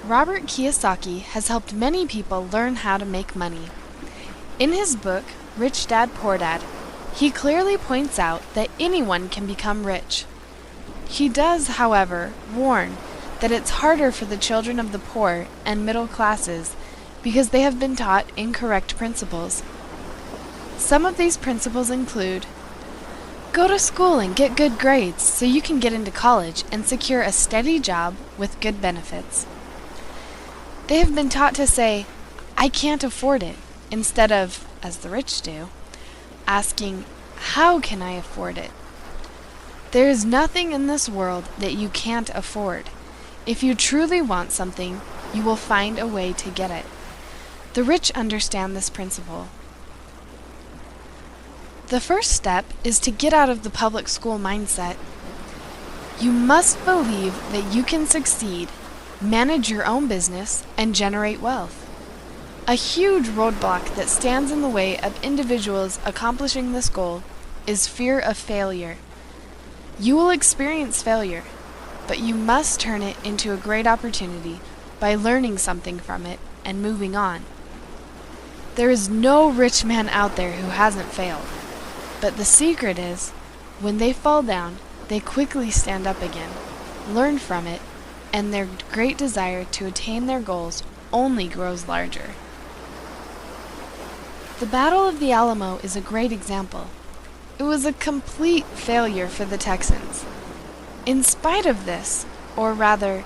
Robert Kiyosaki has helped many people learn how to make money. In his book, Rich Dad, Poor Dad, he clearly points out that anyone can become rich. He does, however, warn that it's harder for the children of the poor and middle classes because they have been taught incorrect principles. Some of these principles include: go to school and get good grades so you can get into college and secure a steady job with good benefits. They have been taught to say, "I can't afford it," instead of, as the rich do, asking, "How can I afford it?" There is nothing in this world that you can't afford. If you truly want something, you will find a way to get it. The rich understand this principle. The first step is to get out of the public school mindset. You must believe that you can succeed, manage your own business, and generate wealth. A huge roadblock that stands in the way of individuals accomplishing this goal is fear of failure. You will experience failure, but you must turn it into a great opportunity by learning something from it and moving on. There is no rich man out there who hasn't failed, but the secret is, when they fall down, they quickly stand up again, learn from it, and their great desire to attain their goals only grows larger. The Battle of the Alamo is a great example. It was a complete failure for the Texans. In spite of this, or rather,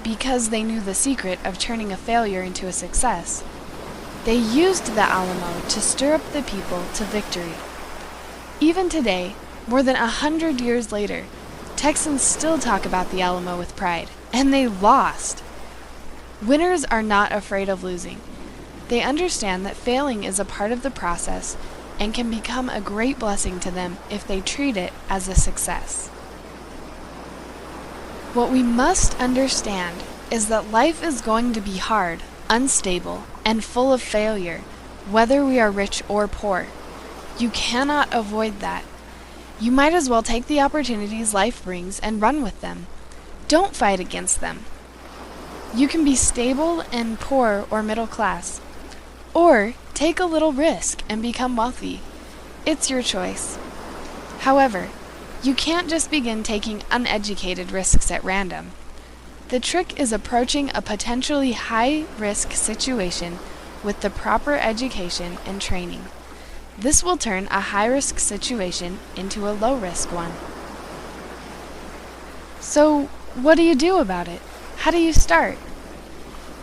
because they knew the secret of turning a failure into a success, they used the Alamo to stir up the people to victory. Even today, more than 100 years later, Texans still talk about the Alamo with pride, and they lost. Winners are not afraid of losing. They understand that failing is a part of the process and can become a great blessing to them if they treat it as a success. What we must understand is that life is going to be hard, unstable, and full of failure, whether we are rich or poor. You cannot avoid that. You might as well take the opportunities life brings and run with them. Don't fight against them. You can be stable and poor or middle class, or take a little risk and become wealthy. It's your choice. However, you can't just begin taking uneducated risks at random. The trick is approaching a potentially high-risk situation with the proper education and training. This will turn a high-risk situation into a low-risk one. So, what do you do about it? How do you start?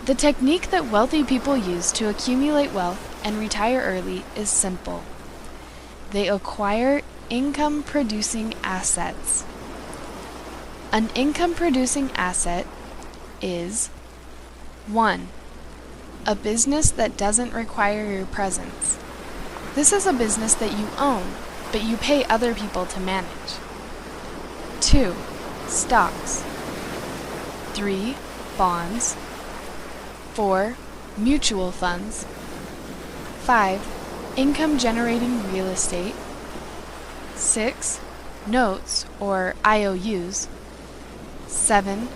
The technique that wealthy people use to accumulate wealth and retire early is simple. They acquire income-producing assets. An income-producing asset is 1. A business that doesn't require your presence. This is a business that you own, but you pay other people to manage. 2. Stocks. 3. Bonds. 4. Mutual funds. 5. Income-generating real estate. 6. Notes, or IOUs. 7.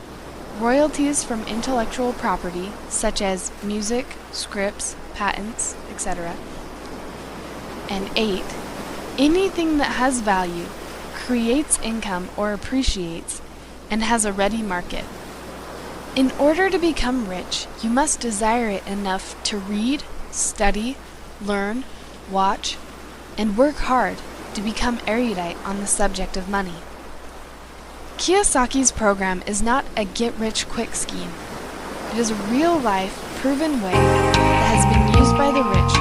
Royalties from intellectual property, such as music, scripts, patents, etc. And 8. Anything that has value, creates income or appreciates, and has a ready market. In order to become rich, you must desire it enough to read, study, learn, watch, and work hard to become erudite on the subject of money. Kiyosaki's program is not a get-rich-quick scheme. It is a real-life, proven way that has been used by the rich